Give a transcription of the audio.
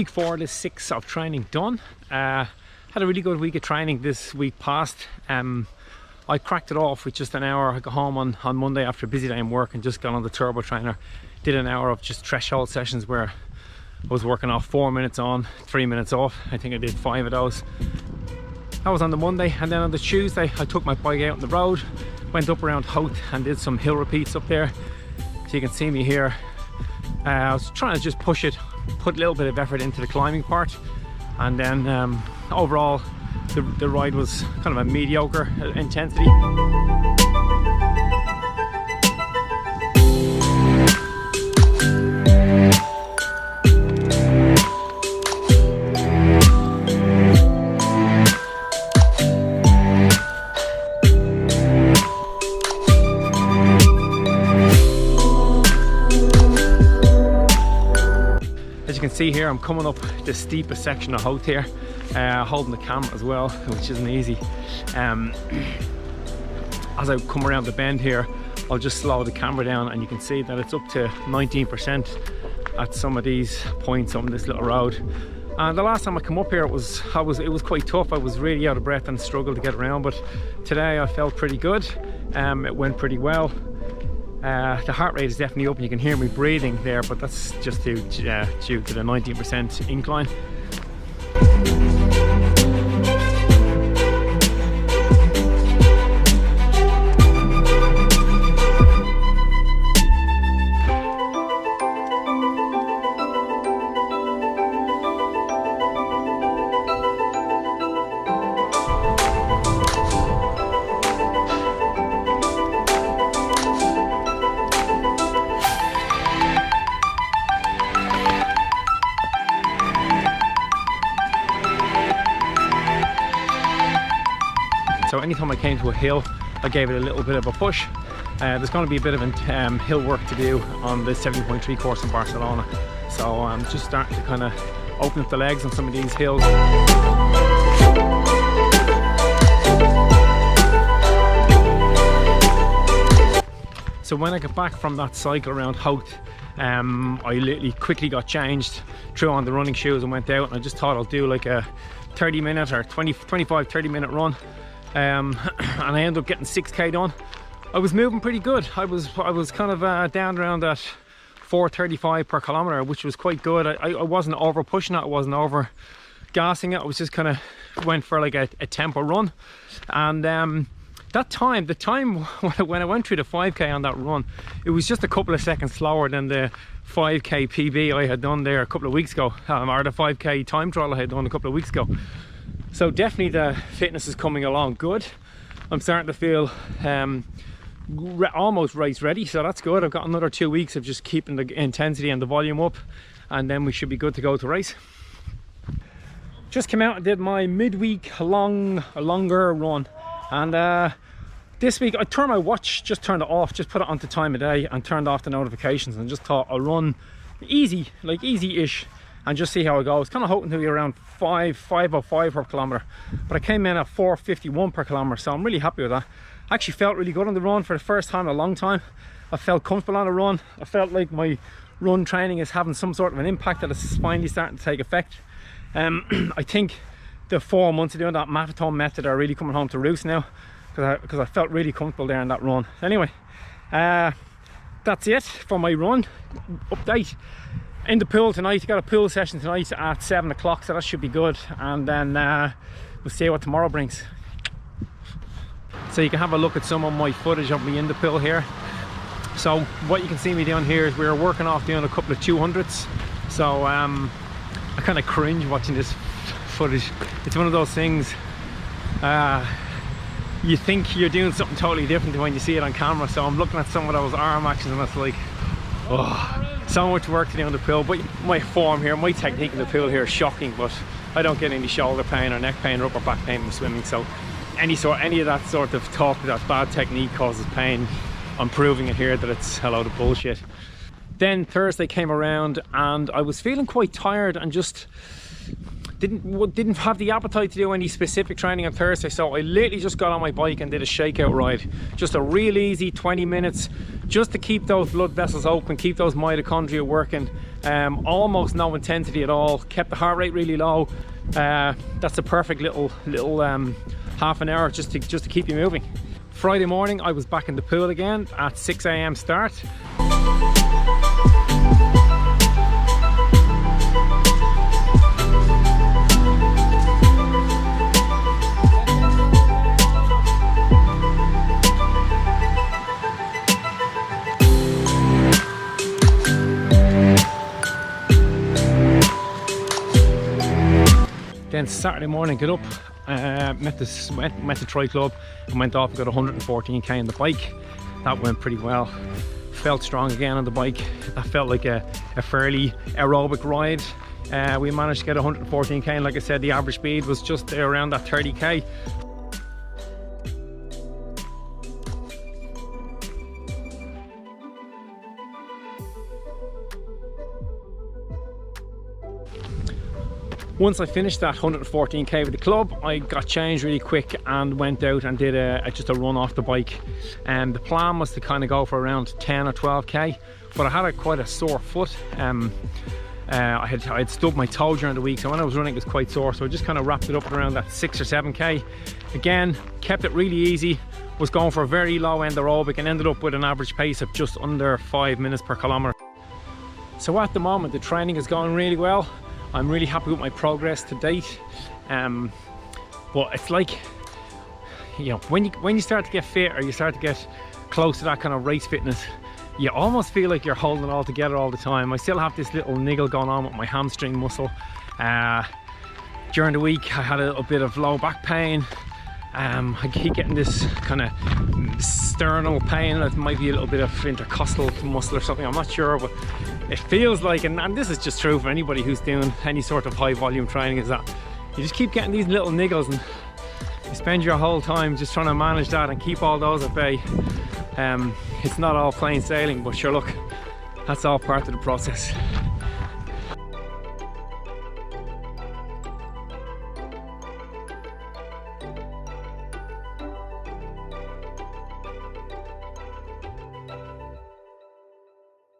week 4, this 6 of training done. Had a really good week of training this week past. I cracked it off with just an hour. I got home on Monday after a busy day in work and just got on the turbo trainer. Did an hour of just threshold sessions where I was working off 4 minutes on, 3 minutes off. I think I did 5 of those. That was on the Monday, and then on the Tuesday I took my bike out on the road, went up around Howth and did some hill repeats up there. So you can see me here. I was trying to just push it, put a little bit of effort into the climbing part, and then overall the ride was kind of a mediocre intensity. See here, I'm coming up the steepest section of Howth here, holding the camera as well, which isn't easy. As I come around the bend here, I'll just slow the camera down, and you can see that it's up to 19% at some of these points on this little road. And the last time I come up here, it was quite tough. I was really out of breath and struggled to get around, but today I felt pretty good. It went pretty well. The heart rate is definitely up, and you can hear me breathing there, but that's just due to the 19% incline. So anytime I came to a hill, I gave it a little bit of a push. There's going to be a bit of hill work to do on the 70.3 course in Barcelona. So I'm just starting to kind of open up the legs on some of these hills. So when I got back from that cycle around Howth, I literally quickly got changed, threw on the running shoes and went out, and I just thought I'll do like a 30-minute or 25-30-minute run. And I ended up getting 6k done. I was moving pretty good. I was kind of down around that 4:35 per kilometer, which was quite good. I wasn't over pushing it, I wasn't over gassing it. I was just kind of went for like a tempo run. And the time when I went through the 5k on that run, it was just a couple of seconds slower than the 5k PB I had done there a couple of weeks ago, or the 5k time trial I had done a couple of weeks ago. So definitely the fitness is coming along good. I'm starting to feel almost race ready, so that's good. I've got another 2 weeks of just keeping the intensity and the volume up, and then we should be good to go to race. Just came out and did my midweek longer run, and this week I turned my watch, just turned it off, just put it onto time of day and turned off the notifications, and just thought I'll run easy, like easy-ish, and just see how it goes. Kind of hoping to be around 5:05 per kilometer, but I came in at 4:51 per kilometer, so I'm really happy with that. I actually felt really good on the run for the first time in a long time. I felt comfortable on the run. I felt like my run training is having some sort of an impact, that it's finally starting to take effect. I think the 4 months of doing that marathon method are really coming home to roost now, because I felt really comfortable there in that run. Anyway, that's it for my run update. In the pool tonight, got a pool session tonight at 7 o'clock, so that should be good, and then we'll see what tomorrow brings. So you can have a look at some of my footage of me in the pool here. So what you can see me doing here is we're working off doing a couple of 200s. So I kind of cringe watching this footage. It's one of those things, you think you're doing something totally different when you see it on camera. So I'm looking at some of those arm actions, and it's like, oh, so much work to do in the pool. But my form here, my technique in the pool here is shocking, but I don't get any shoulder pain or neck pain or upper back pain with swimming. So any of that sort of talk that bad technique causes pain, I'm proving it here that it's a load of bullshit. Then Thursday came around and I was feeling quite tired and just didn't have the appetite to do any specific training on Thursday, so I literally just got on my bike and did a shakeout ride. Just a real easy 20 minutes just to keep those blood vessels open, keep those mitochondria working, almost no intensity at all, kept the heart rate really low. That's a perfect little half an hour just to keep you moving. Friday morning I was back in the pool again at 6 AM start. Then Saturday morning, get up, met the Tri Club and went off and got 114k on the bike. That went pretty well. Felt strong again on the bike. That felt like a fairly aerobic ride. We managed to get 114k, and like I said, the average speed was just there around that 30k. Once I finished that 114k with the club, I got changed really quick and went out and did just a run off the bike. And the plan was to kind of go for around 10 or 12k, but I had quite a sore foot. I had stubbed my toe during the week, so when I was running it was quite sore, so I just kind of wrapped it up around that 6 or 7k. Again, kept it really easy, was going for a very low end aerobic and ended up with an average pace of just under 5 minutes per kilometre. So at the moment the training is going really well. I'm really happy with my progress to date, but it's like, you know, when you start to get fit or you start to get close to that kind of race fitness, you almost feel like you're holding it all together all the time. I still have this little niggle going on with my hamstring muscle. During the week I had a little bit of low back pain. I keep getting this kind of sternal pain. It might be a little bit of intercostal muscle or something, I'm not sure, but it feels like, and this is just true for anybody who's doing any sort of high volume training, is that you just keep getting these little niggles and you spend your whole time just trying to manage that and keep all those at bay. It's not all plain sailing, but sure, look, that's all part of the process.